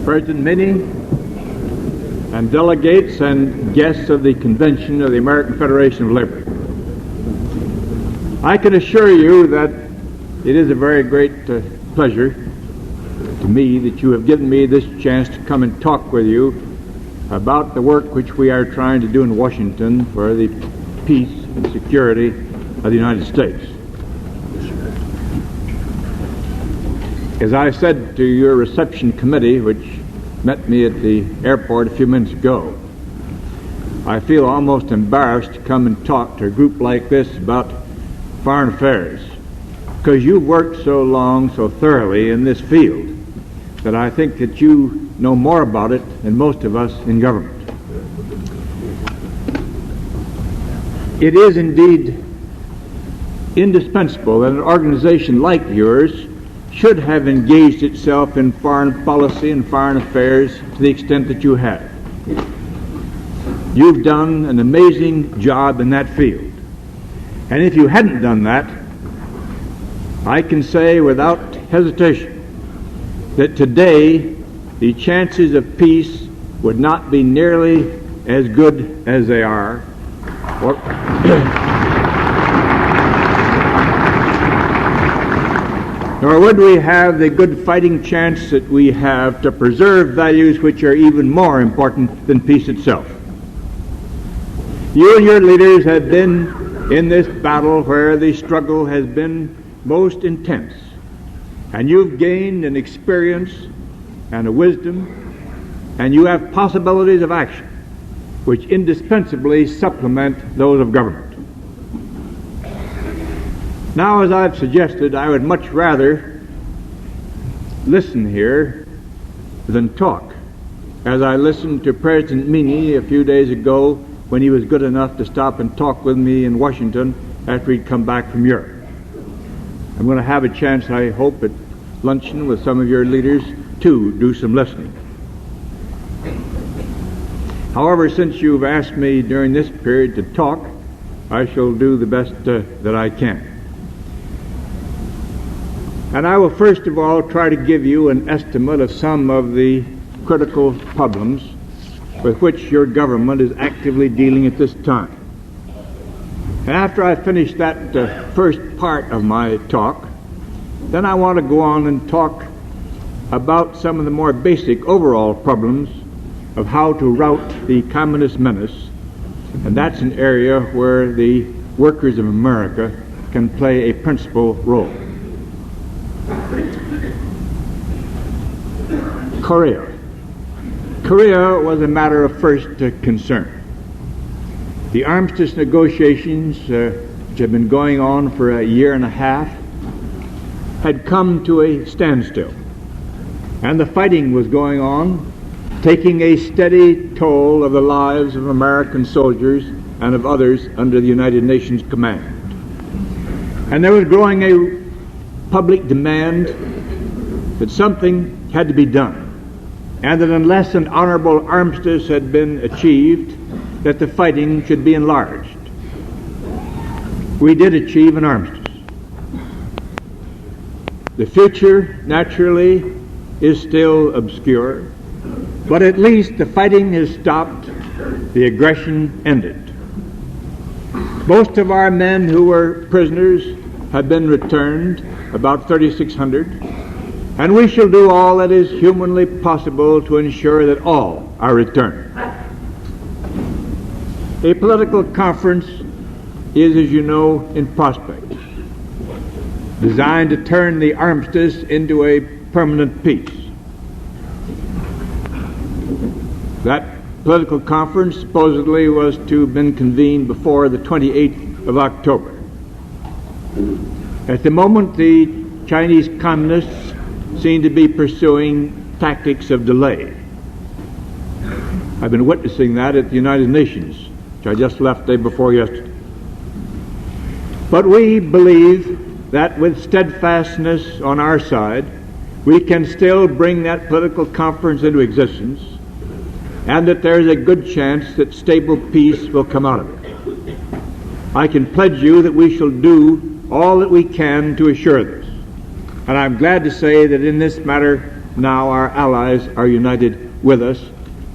President Minnie, and delegates and guests of the convention of the American Federation of Labor. I can assure you that it is a very great pleasure to me that you have given me this chance to come and talk with you about the work which we are trying to do in Washington for the peace and security of the United States. As I said to your reception committee, which met me at the airport a few minutes ago, I feel almost embarrassed to come and talk to a group like this about foreign affairs, because you've worked so long, so thoroughly in this field, that I think that you know more about it than most of us in government. It is indeed indispensable that an organization like yours should have engaged itself in foreign policy and foreign affairs to the extent that you have. You've done an amazing job in that field. And if you hadn't done that, I can say without hesitation that today the chances of peace would not be nearly as good as they are, nor would we have the good fighting chance that we have to preserve values which are even more important than peace itself. You and your leaders have been in this battle where the struggle has been most intense, and you've gained an experience and a wisdom, and you have possibilities of action which indispensably supplement those of government. Now, as I've suggested, I would much rather listen here than talk, as I listened to President Meany a few days ago when he was good enough to stop and talk with me in Washington after he'd come back from Europe. I'm going to have a chance, I hope, at luncheon with some of your leaders to do some listening. However, since you've asked me during this period to talk, I shall do the best that I can. And I will first of all try to give you an estimate of some of the critical problems with which your government is actively dealing at this time. And after I finish that first part of my talk, then I want to go on and talk about some of the more basic overall problems of how to rout the communist menace, and that's an area where the workers of America can play a principal role. Korea was a matter of first concern. The armistice negotiations, which have been going on for a year and a half, had come to a standstill, and the fighting was going on, taking a steady toll of the lives of American soldiers and of others under the United Nations command. And there was growing a public demand that something had to be done, and that unless an honorable armistice had been achieved, that the fighting should be enlarged. We did achieve an armistice. The future, naturally, is still obscure, but at least the fighting has stopped, the aggression ended. Most of our men who were prisoners have been returned, about 3,600, and we shall do all that is humanly possible to ensure that all are returned. A political conference is, as you know, in prospect, designed to turn the armistice into a permanent peace. That political conference supposedly was to have been convened before the 28th of October. At the moment, the Chinese communists seem to be pursuing tactics of delay. I've been witnessing that at the United Nations, which I just left day before yesterday. But we believe that with steadfastness on our side, we can still bring that political conference into existence, and that there is a good chance that stable peace will come out of it. I can pledge you that we shall do all that we can to assure this. And I'm glad to say that in this matter now our allies are united with us,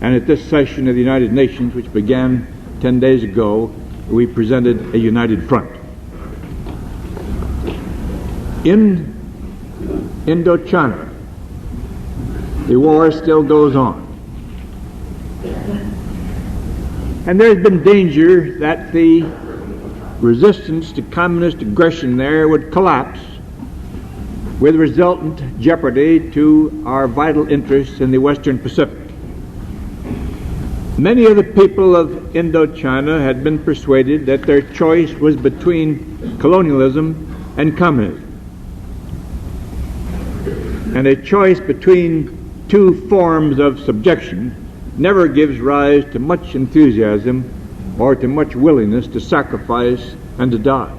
and at this session of the United Nations, which began 10 days ago, we presented a united front. In Indochina, the war still goes on. And there's been danger that the resistance to communist aggression there would collapse, with resultant jeopardy to our vital interests in the Western Pacific. Many of the people of Indochina had been persuaded that their choice was between colonialism and communism. And a choice between two forms of subjection never gives rise to much enthusiasm or to much willingness to sacrifice and to die.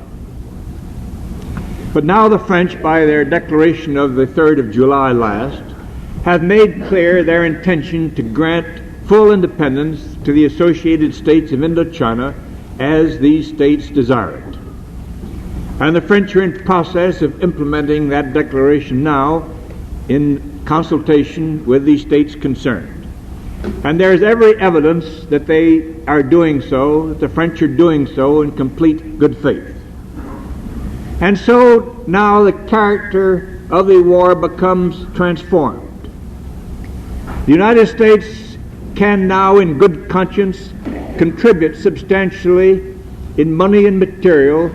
But now the French, by their declaration of the 3rd of July last, have made clear their intention to grant full independence to the associated states of Indochina as these states desire it. And the French are in process of implementing that declaration now in consultation with the states concerned. And there's every evidence that they are doing so, that the French are doing so in complete good faith. And so now the character of the war becomes transformed. The United States can now in good conscience contribute substantially in money and material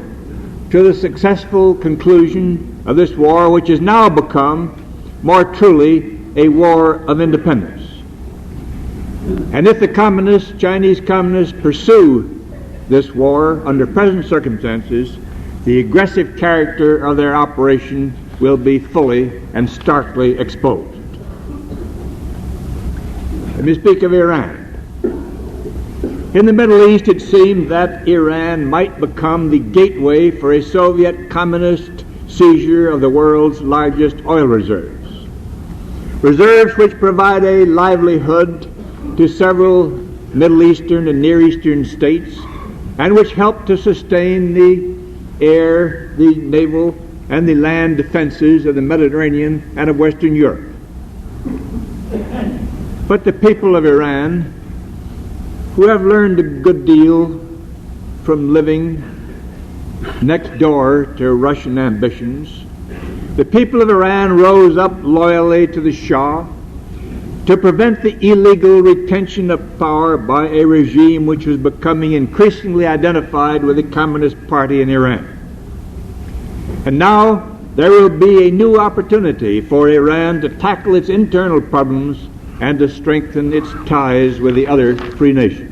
to the successful conclusion of this war, which has now become more truly a war of independence. And if the Chinese communists pursue this war under present circumstances, the aggressive character of their operation will be fully and starkly exposed. Let me speak of Iran. In the Middle East, it seemed that Iran might become the gateway for a Soviet communist seizure of the world's largest oil reserves. Reserves which provide a livelihood to several Middle Eastern and Near Eastern states, and which help to sustain the air, the naval, and the land defenses of the Mediterranean and of Western Europe. But the people of Iran, who have learned a good deal from living next door to Russian ambitions, the people of Iran rose up loyally to the Shah to prevent the illegal retention of power by a regime which was becoming increasingly identified with the Communist Party in Iran. And now there will be a new opportunity for Iran to tackle its internal problems and to strengthen its ties with the other free nations.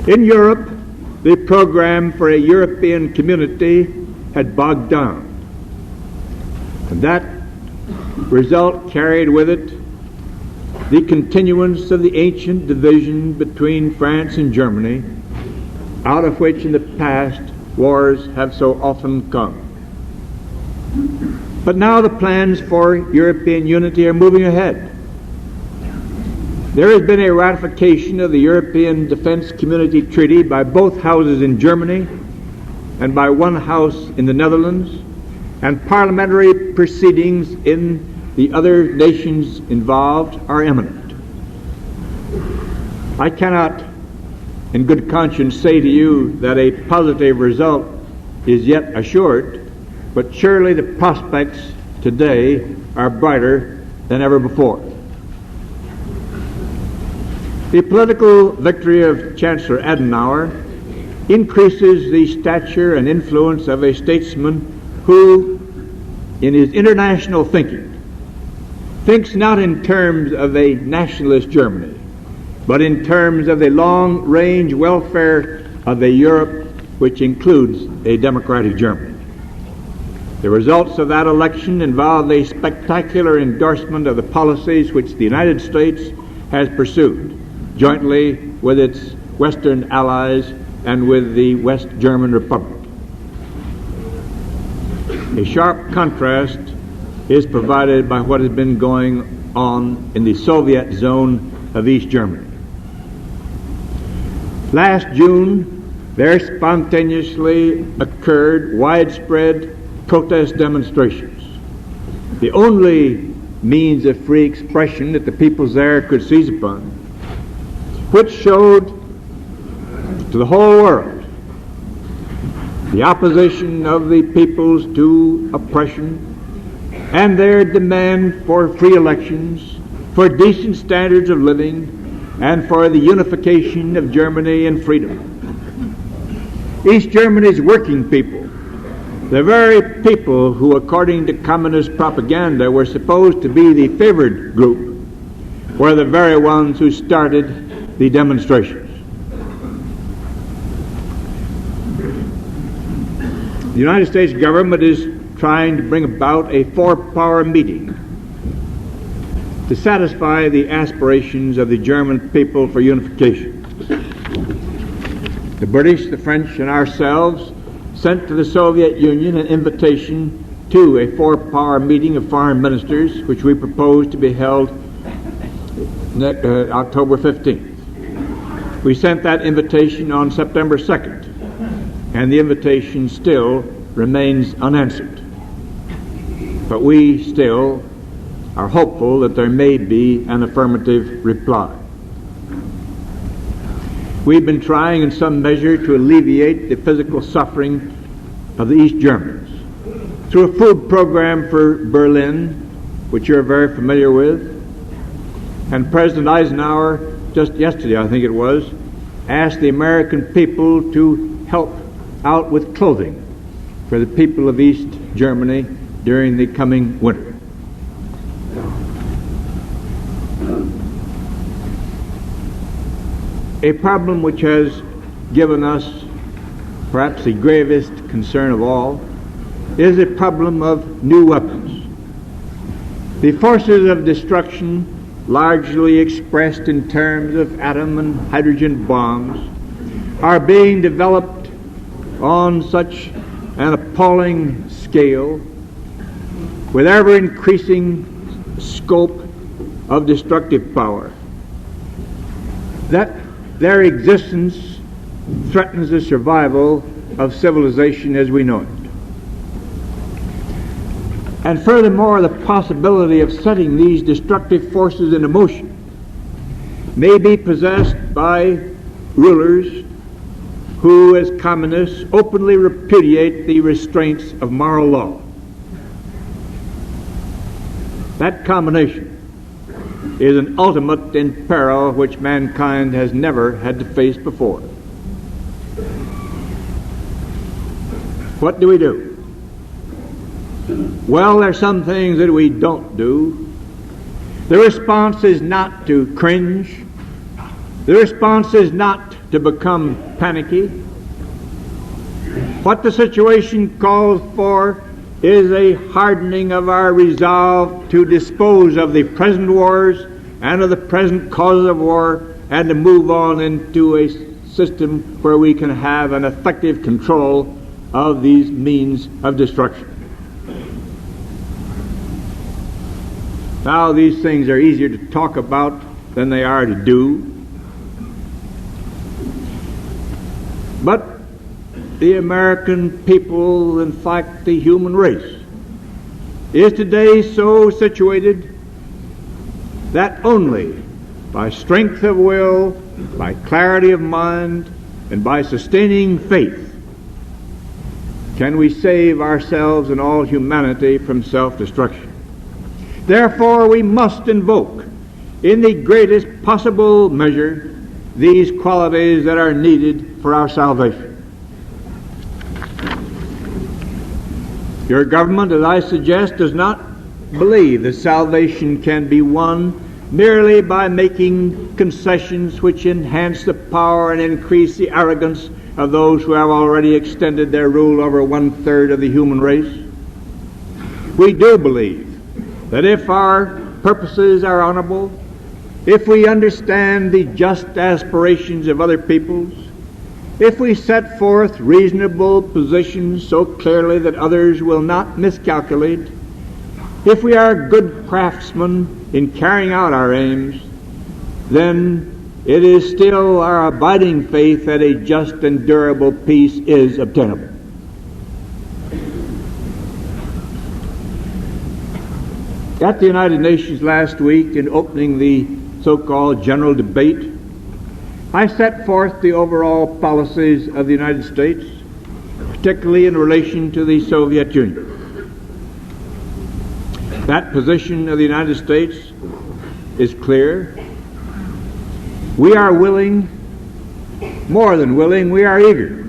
In Europe, the program for a European community had bogged down. And that result carried with it the continuance of the ancient division between France and Germany, out of which in the past wars have so often come. But now the plans for European unity are moving ahead. There has been a ratification of the European Defence Community Treaty by both houses in Germany and by one house in the Netherlands, and parliamentary proceedings in the other nations involved are imminent. I cannot in good conscience say to you that a positive result is yet assured, but surely the prospects today are brighter than ever before. The political victory of Chancellor Adenauer increases the stature and influence of a statesman who, in his international thinking, thinks not in terms of a nationalist Germany, but in terms of the long-range welfare of a Europe which includes a democratic Germany. The results of that election involved a spectacular endorsement of the policies which the United States has pursued, jointly with its Western allies and with the West German Republic. A sharp contrast is provided by what has been going on in the Soviet zone of East Germany. Last June, there spontaneously occurred widespread protest demonstrations. the only means of free expression that the peoples there could seize upon, which showed to the whole world the opposition of the peoples to oppression and their demand for free elections, for decent standards of living, and for the unification of Germany and freedom. East Germany's working people, the very people who, according to communist propaganda, were supposed to be the favored group, were the very ones who started the demonstrations. The United States government is trying to bring about a four-power meeting to satisfy the aspirations of the German people for unification. The British, the French, and ourselves sent to the Soviet Union an invitation to a four-power meeting of foreign ministers, which we propose to be held October 15th. We sent that invitation on September 2nd, and the invitation still remains unanswered. But we still are hopeful that there may be an affirmative reply. We've been trying in some measure to alleviate the physical suffering of the East Germans through a food program for Berlin, which you're very familiar with. And President Eisenhower, just yesterday I think it was, asked the American people to help out with clothing for the people of East Germany during the coming winter. A problem which has given us perhaps the gravest concern of all is the problem of new weapons. The forces of destruction, largely expressed in terms of atom and hydrogen bombs, are being developed on such an appalling scale with ever-increasing scope of destructive power that their existence threatens the survival of civilization as we know it. And furthermore, the possibility of setting these destructive forces into motion may be possessed by rulers who, as communists, openly repudiate the restraints of moral law. That combination is an ultimate in peril which mankind has never had to face before. What do we do? Well, there are some things that we don't do. The response is not to cringe. The response is not to become panicky. What the situation calls for is a hardening of our resolve to dispose of the present wars and of the present causes of war, and to move on into a system where we can have an effective control of these means of destruction. Now, these things are easier to talk about than they are to do. But the American people, in fact the human race, is today so situated that only by strength of will, by clarity of mind, and by sustaining faith can we save ourselves and all humanity from self-destruction. Therefore, we must invoke in the greatest possible measure these qualities that are needed for our salvation. Your government, as I suggest, does not believe that salvation can be won merely by making concessions which enhance the power and increase the arrogance of those who have already extended their rule over 1/3 of the human race. We do believe that if our purposes are honorable, if we understand the just aspirations of other peoples, if we set forth reasonable positions so clearly that others will not miscalculate, if we are good craftsmen in carrying out our aims, then it is still our abiding faith that a just and durable peace is obtainable. At the United Nations last week, in opening the so-called general debate, I set forth the overall policies of the United States, particularly in relation to the Soviet Union. That position of the United States is clear. We are willing, more than willing, we are eager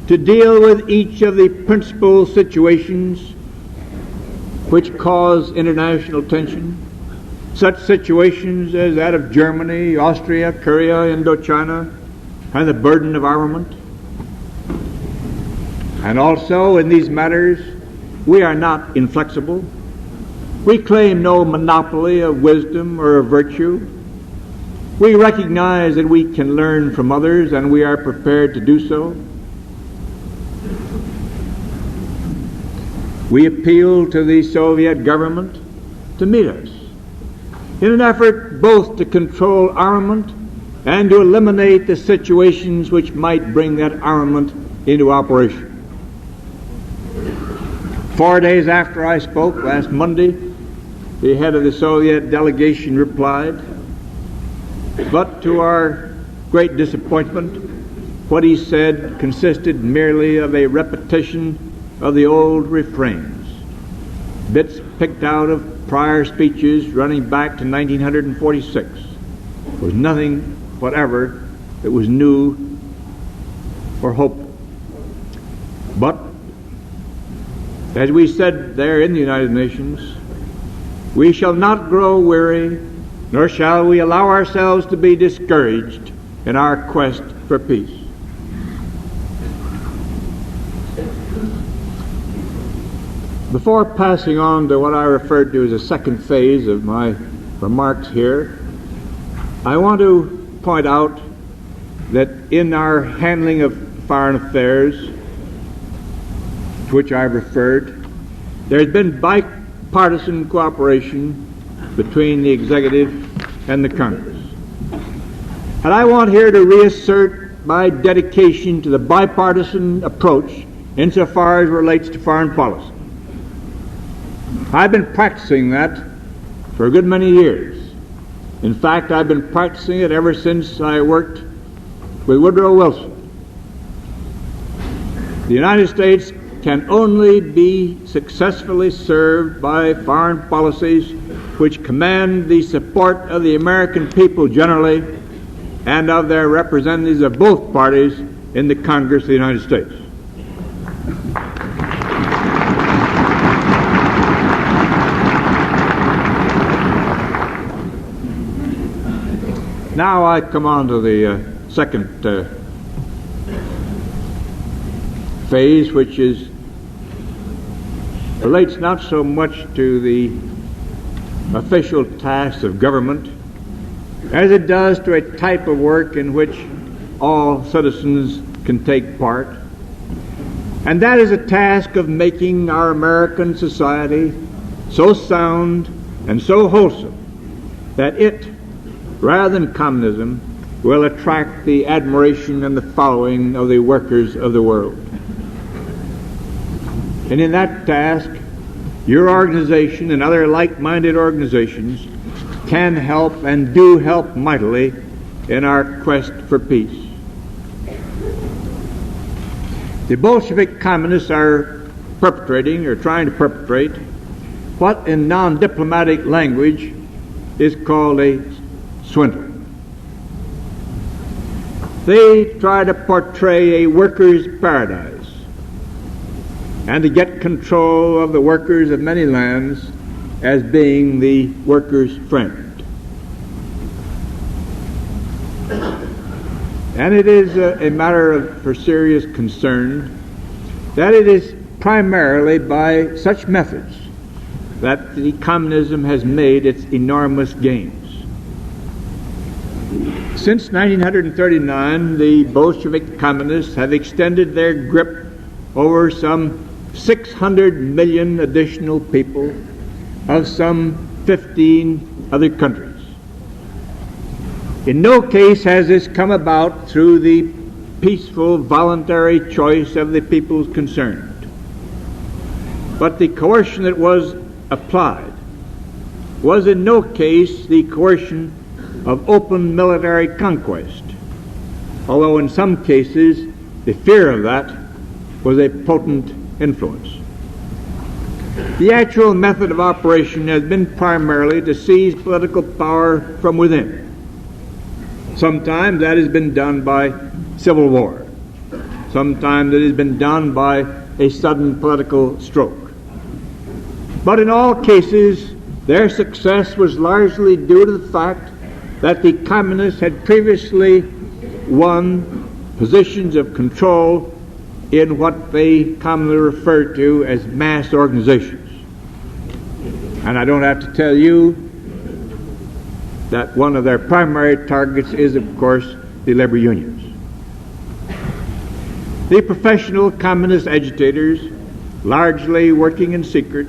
to deal with each of the principal situations which cause international tension, such situations as that of Germany, Austria, Korea, Indochina, and the burden of armament. And also in these matters, we are not inflexible. We claim no monopoly of wisdom or of virtue. We recognize that we can learn from others, and we are prepared to do so. We appeal to the Soviet government to meet us in an effort both to control armament and to eliminate the situations which might bring that armament into operation. 4 days after I spoke, last Monday, the head of the Soviet delegation replied, but to our great disappointment, what he said consisted merely of a repetition of the old refrains, bits picked out of prior speeches running back to 1946. There was nothing whatever that was new or hopeful. But, as we said there in the United Nations, we shall not grow weary, nor shall we allow ourselves to be discouraged in our quest for peace. Before passing on to what I referred to as the second phase of my remarks here, I want to point out that in our handling of foreign affairs, to which I've referred, there has been bipartisan cooperation between the executive and the Congress. And I want here to reassert my dedication to the bipartisan approach insofar as relates to foreign policy. I've been practicing that for a good many years. In fact, I've been practicing it ever since I worked with Woodrow Wilson. The United States can only be successfully served by foreign policies which command the support of the American people generally and of their representatives of both parties in the Congress of the United States. Now I come on to the second phase, which relates not so much to the official tasks of government as it does to a type of work in which all citizens can take part. And that is a task of making our American society so sound and so wholesome that it, rather than communism, will attract the admiration and the following of the workers of the world. And in that task, your organization and other like-minded organizations can help and do help mightily in our quest for peace. The Bolshevik communists are perpetrating, or trying to perpetrate, what in non-diplomatic language is called a swindle. They try to portray a workers' paradise and to get control of the workers of many lands as being the workers' friend. And it is a matter for serious concern that it is primarily by such methods that the communism has made its enormous gains. Since 1939, the Bolshevik communists have extended their grip over some 600 million additional people of some 15 other countries. In no case has this come about through the peaceful, voluntary choice of the peoples concerned, but the coercion that was applied was in no case the coercion of open military conquest, although in some cases the fear of that was a potent influence. The actual method of operation has been primarily to seize political power from within. Sometimes that has been done by civil war. Sometimes it has been done by a sudden political stroke. But in all cases, their success was largely due to the fact that the communists had previously won positions of control in what they commonly refer to as mass organizations. And I don't have to tell you that one of their primary targets is, of course, the labor unions. The professional communist agitators, largely working in secret,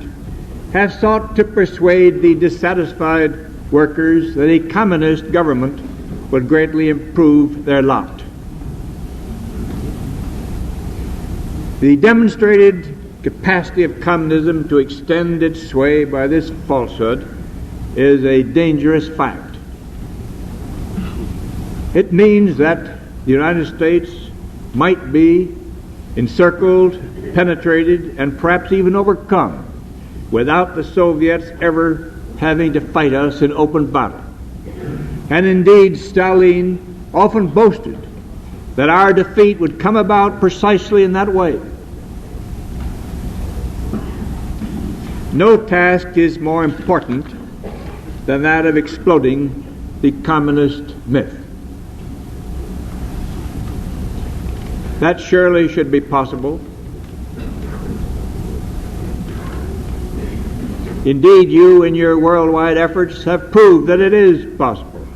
have sought to persuade the dissatisfied workers that a communist government would greatly improve their lot. The demonstrated capacity of communism to extend its sway by this falsehood is a dangerous fact. It means that the United States might be encircled, penetrated, and perhaps even overcome without the Soviets ever having to fight us in open battle. And indeed, Stalin often boasted that our defeat would come about precisely in that way. No task is more important than that of exploding the communist myth. That surely should be possible. Indeed, you in your worldwide efforts have proved that it is possible.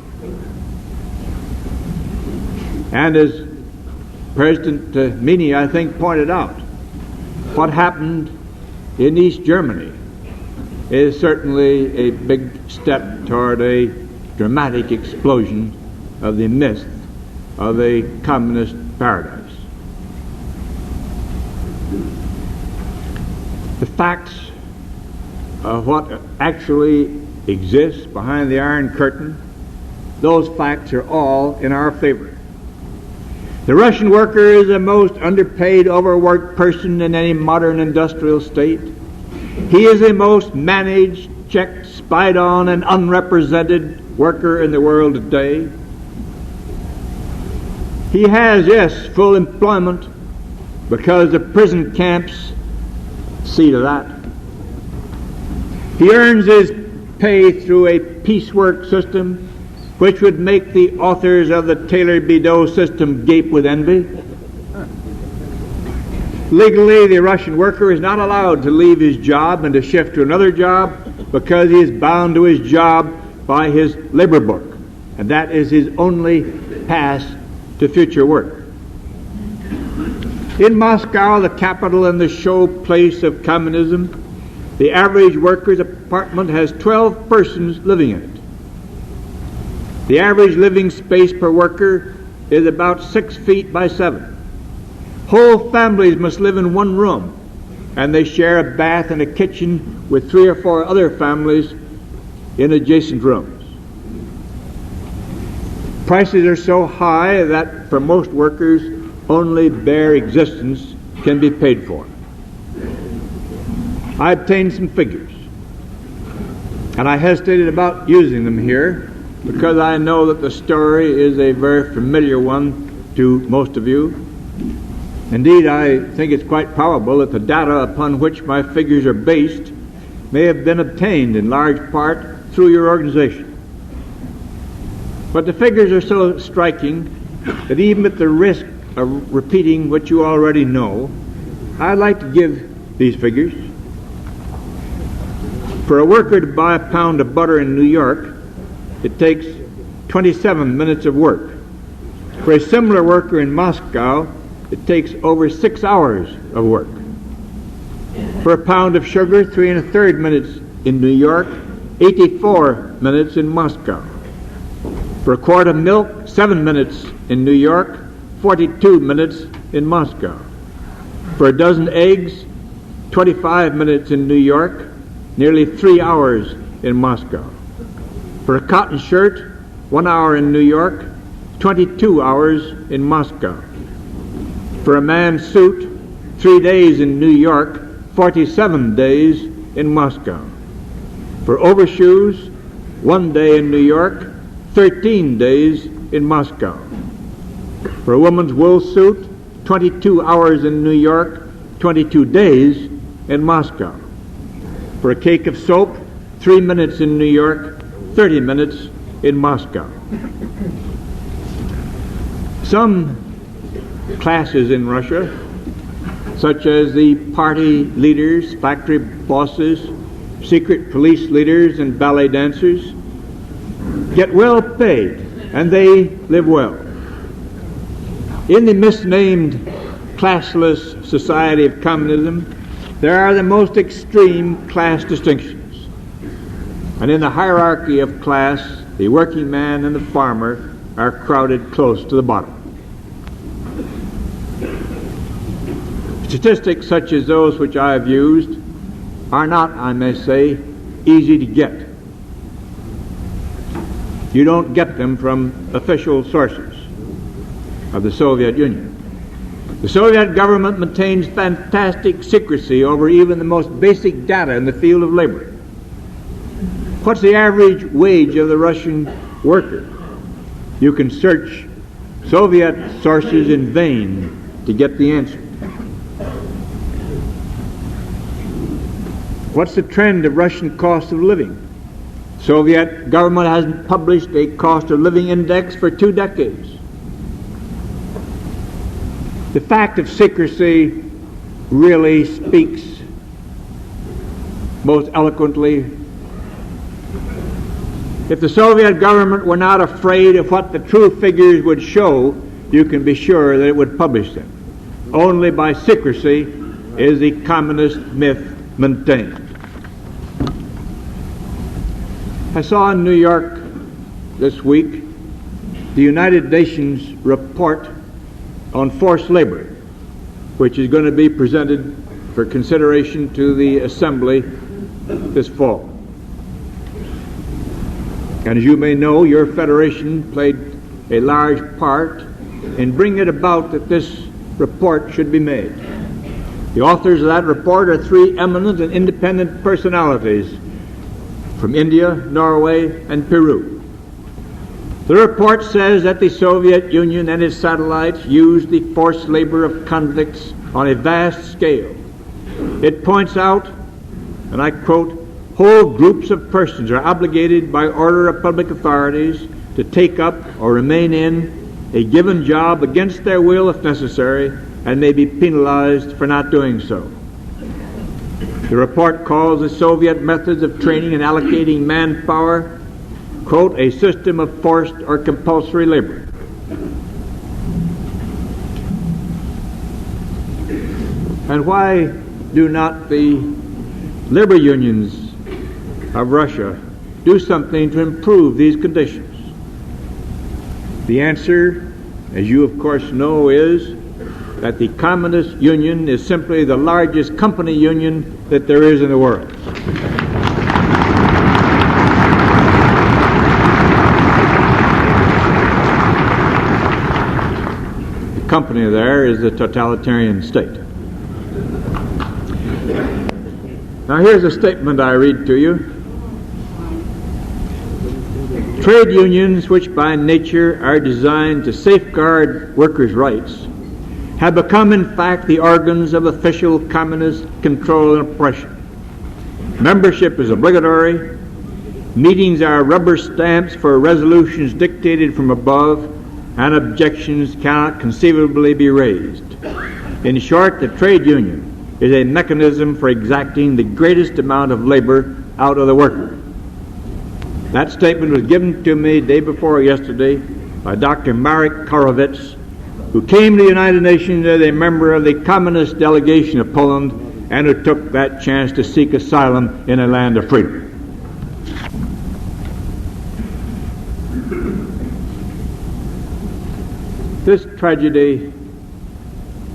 And as President Meany, I think, pointed out, what happened in East Germany is certainly a big step toward a dramatic explosion of the myth of a communist paradise. The facts of what actually exists behind the Iron Curtain, those facts are all in our favor. The Russian worker is the most underpaid, overworked person in any modern industrial state. He is the most managed, checked, spied on, and unrepresented worker in the world today. He has, yes, full employment because the prison camps see to that. He earns his pay through a piecework system which would make the authors of the Taylor-Bedaux system gape with envy. Legally, the Russian worker is not allowed to leave his job and to shift to another job because he is bound to his job by his labor book, and that is his only pass to future work. In Moscow, the capital and the show place of communism, the average worker's apartment has 12 persons living in it. The average living space per worker is about 6 feet by 7. Whole families must live in one room, and they share a bath and a kitchen with 3 or 4 other families in adjacent rooms. Prices are so high that for most workers only bare existence can be paid for. I obtained some figures, and I hesitated about using them here because I know that the story is a very familiar one to most of you. Indeed, I think it's quite probable that the data upon which my figures are based may have been obtained in large part through your organization. But the figures are so striking that even at the risk of repeating what you already know, I'd like to give these figures. For a worker to buy a pound of butter in New York, it takes 27 minutes of work. For a similar worker in Moscow, it takes over 6 hours of work. For a pound of sugar, 3 1/3 minutes in New York, 84 minutes in Moscow. For a quart of milk, 7 minutes in New York, 42 minutes in Moscow. For a dozen eggs, 25 minutes in New York, nearly 3 hours in Moscow. For a cotton shirt, 1 hour in New York, 22 hours in Moscow. For a man's suit, 3 days in New York, 47 days in Moscow. For overshoes, 1 day in New York, 13 days in Moscow. For a woman's wool suit, 22 hours in New York, 22 days in Moscow. For a cake of soap, 3 minutes in New York, 30 minutes in Moscow. Some classes in Russia, such as the party leaders, factory bosses, secret police leaders, and ballet dancers, get well paid, and they live well. In the misnamed classless society of communism, there are the most extreme class distinctions. And in the hierarchy of class, the working man and the farmer are crowded close to the bottom. Statistics such as those which I have used are not, I may say, easy to get. You don't get them from official sources of the Soviet Union. The Soviet government maintains fantastic secrecy over even the most basic data in the field of labor. What's the average wage of the Russian worker? You can search Soviet sources in vain to get the answer. What's the trend of Russian cost of living? Soviet government hasn't published a cost of living index for 2 decades. The fact of secrecy really speaks most eloquently. If the Soviet government were not afraid of what the true figures would show, you can be sure that it would publish them. Only by secrecy is the communist myth maintained. I saw in New York this week the United Nations report on forced labor, which is going to be presented for consideration to the Assembly this fall. And as you may know, your federation played a large part in bringing it about that this report should be made. The authors of that report are 3 eminent and independent personalities from India, Norway, and Peru. The report says that the Soviet Union and its satellites used the forced labor of convicts on a vast scale. It points out, and I quote, whole groups of persons are obligated by order of public authorities to take up or remain in a given job against their will if necessary, and may be penalized for not doing so. The report calls the Soviet methods of training and allocating manpower, quote, a system of forced or compulsory labor. And why do not the labor unions of Russia do something to improve these conditions? The answer, as you of course know, is that the Communist Union is simply the largest company union that there is in the world. The company there is the totalitarian state. Now here's a statement I read to you. Trade unions, which by nature are designed to safeguard workers' rights, have become in fact the organs of official communist control and oppression. Membership is obligatory. Meetings are rubber stamps for resolutions dictated from above, and objections cannot conceivably be raised. In short, the trade union is a mechanism for exacting the greatest amount of labor out of the worker. That statement was given to me day before yesterday by Dr. Marek Korovets, who came to the United Nations as a member of the communist delegation of Poland and who took that chance to seek asylum in a land of freedom. This tragedy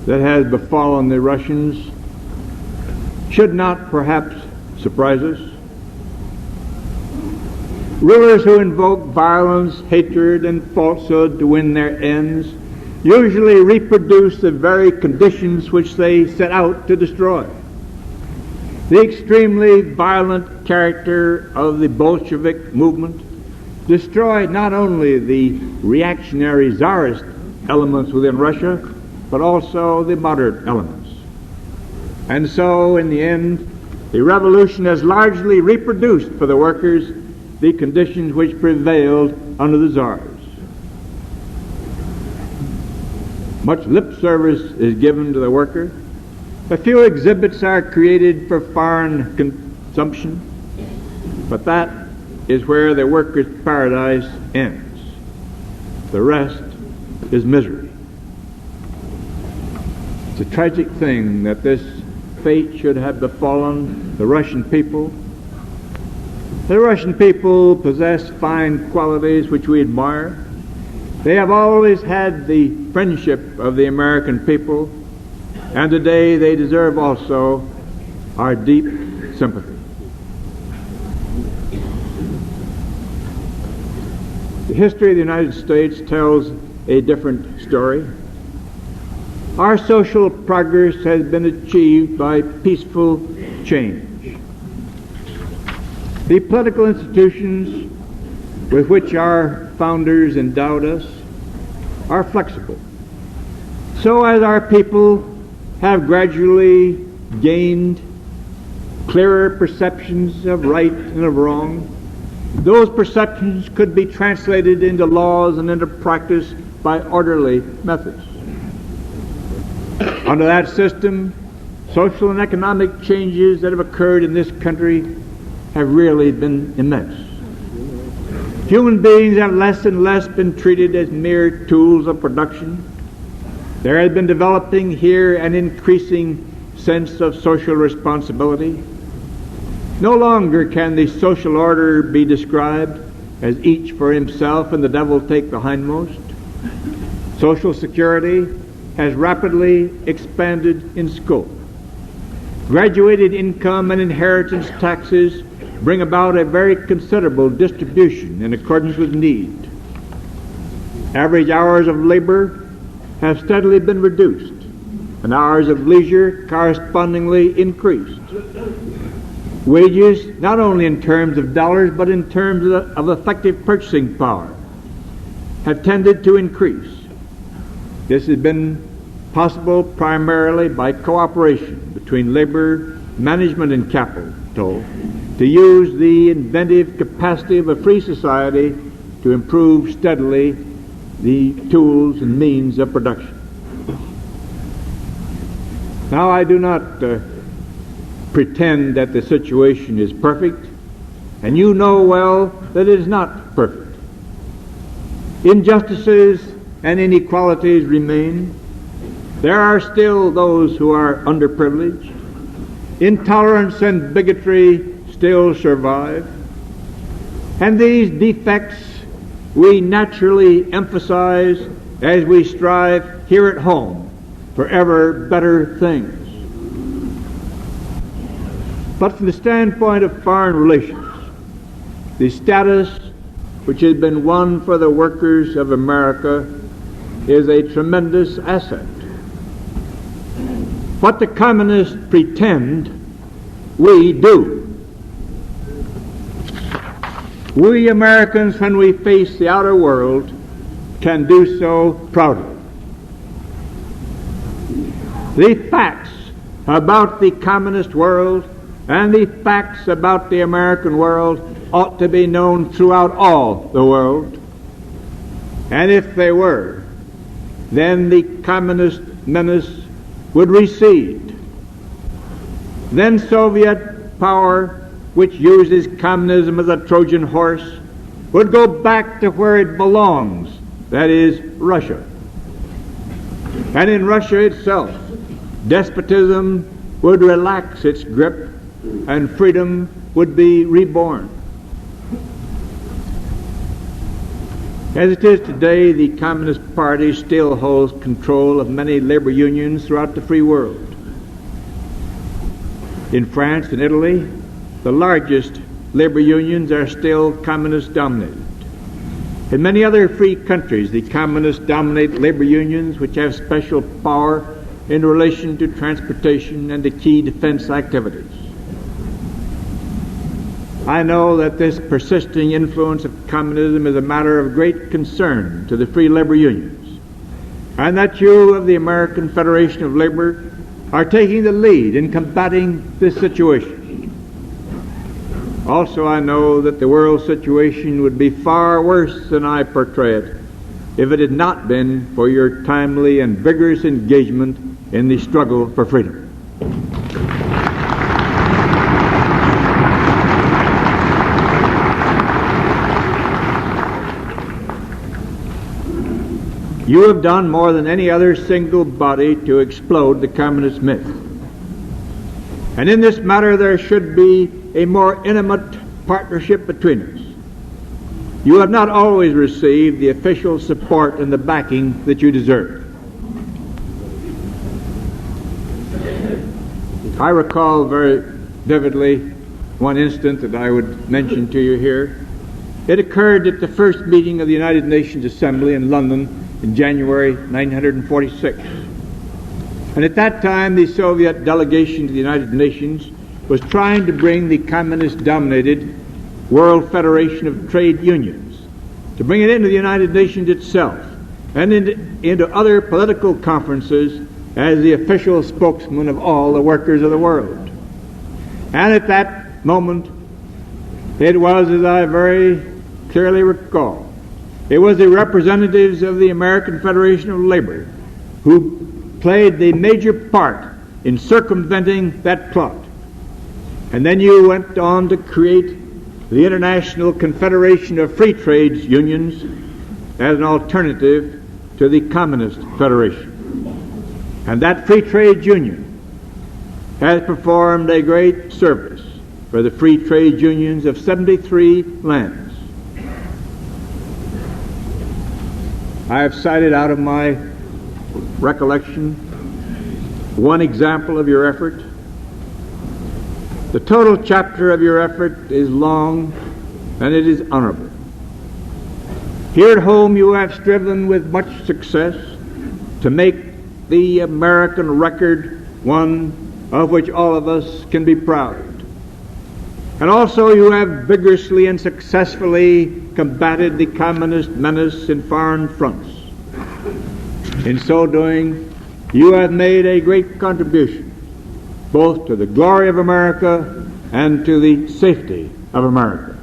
that has befallen the Russians should not perhaps surprise us. Rulers who invoke violence, hatred, and falsehood to win their ends usually reproduce the very conditions which they set out to destroy. The extremely violent character of the Bolshevik movement destroyed not only the reactionary Tsarist elements within Russia, but also the moderate elements. And so, in the end, the revolution has largely reproduced for the workers the conditions which prevailed under the Tsars. Much lip service is given to the worker. A few exhibits are created for foreign consumption, but that is where the worker's paradise ends. The rest is misery. It's a tragic thing that this fate should have befallen the Russian people. The Russian people possess fine qualities which we admire. They have always had the friendship of the American people, and today they deserve also our deep sympathy. The history of the United States tells a different story. Our social progress has been achieved by peaceful change. The political institutions with which our founders endowed us are flexible, so as our people have gradually gained clearer perceptions of right and of wrong, those perceptions could be translated into laws and into practice by orderly methods. Under that system, social and economic changes that have occurred in this country have really been immense. Human beings have less and less been treated as mere tools of production. There has been developing here an increasing sense of social responsibility. No longer can the social order be described as each for himself and the devil take the hindmost. Social security has rapidly expanded in scope. Graduated income and inheritance taxes bring about a very considerable distribution in accordance with need. Average hours of labor have steadily been reduced, and hours of leisure correspondingly increased. Wages, not only in terms of dollars, but in terms of effective purchasing power, have tended to increase. This has been possible primarily by cooperation between labor, management, and capital to use the inventive capacity of a free society to improve steadily the tools and means of production. Now, I do not pretend that the situation is perfect, and you know well that it is not perfect. Injustices and inequalities remain. There are still those who are underprivileged. Intolerance and bigotry still survive. And these defects we naturally emphasize as we strive here at home for ever better things. But from the standpoint of foreign relations, the status which has been won for the workers of America is a tremendous asset. What the communists pretend, we do. We Americans, when we face the outer world, can do so proudly. The facts about the communist world and the facts about the American world ought to be known throughout all the world. And if they were, then the communist menace would recede. Then Soviet power, which uses communism as a Trojan horse, would go back to where it belongs, that is, Russia. And in Russia itself, despotism would relax its grip and freedom would be reborn. As it is today, the Communist Party still holds control of many labor unions throughout the free world. In France and Italy, the largest labor unions are still communist-dominated. In many other free countries, the communists dominate labor unions, which have special power in relation to transportation and to key defense activities. I know that this persisting influence of communism is a matter of great concern to the free labor unions, and that you of the American Federation of Labor are taking the lead in combating this situation. Also, I know that the world situation would be far worse than I portray it if it had not been for your timely and vigorous engagement in the struggle for freedom. You have done more than any other single body to explode the communist myth. And in this matter there should be a more intimate partnership between us. You have not always received the official support and the backing that you deserve. I recall very vividly one instance that I would mention to you here. It occurred at the first meeting of the United Nations Assembly in London in January 1946. And at that time, the Soviet delegation to the United Nations was trying to bring the communist-dominated World Federation of Trade Unions, to bring it into the United Nations itself, and into other political conferences as the official spokesman of all the workers of the world. And at that moment, it was, as I very clearly recall, it was the representatives of the American Federation of Labor who played the major part in circumventing that plot. And then you went on to create the International Confederation of Free Trade Unions as an alternative to the Communist Federation. And that free trade union has performed a great service for the free trade unions of 73 lands. I have cited out of my recollection one example of your effort. The total chapter of your effort is long and it is honorable. Here at home you have striven with much success to make the American record one of which all of us can be proud. And also you have vigorously and successfully combated the communist menace in foreign fronts. In so doing, you have made a great contribution both to the glory of America and to the safety of America.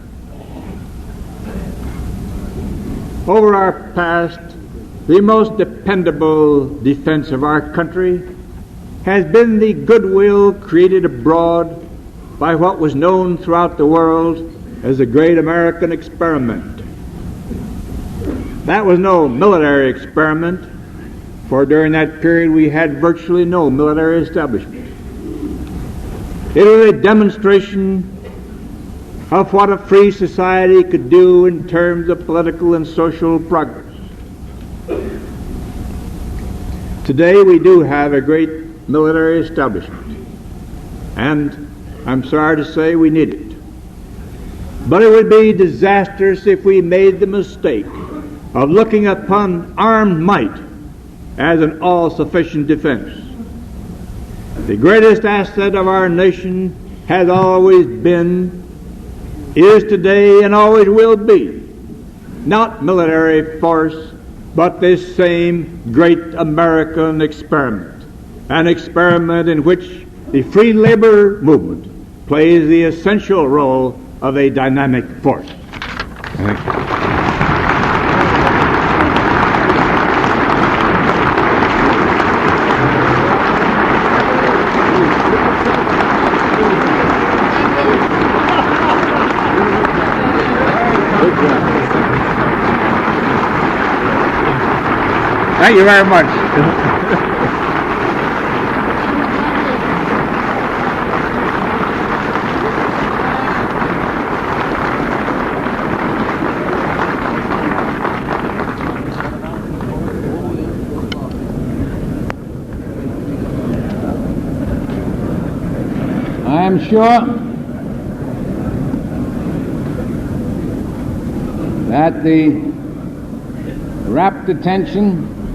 Over our past, the most dependable defense of our country has been the goodwill created abroad by what was known throughout the world as the Great American Experiment. That was no military experiment, for during that period we had virtually no military establishment. It was a demonstration of what a free society could do in terms of political and social progress. Today we do have a great military establishment, and I'm sorry to say we need it. But it would be disastrous if we made the mistake of looking upon armed might as an all-sufficient defense. The greatest asset of our nation has always been, is today, and always will be, not military force, but this same great American experiment, an experiment in which the free labor movement plays the essential role of a dynamic force. Thank you. Thank you very much. that the rapt attention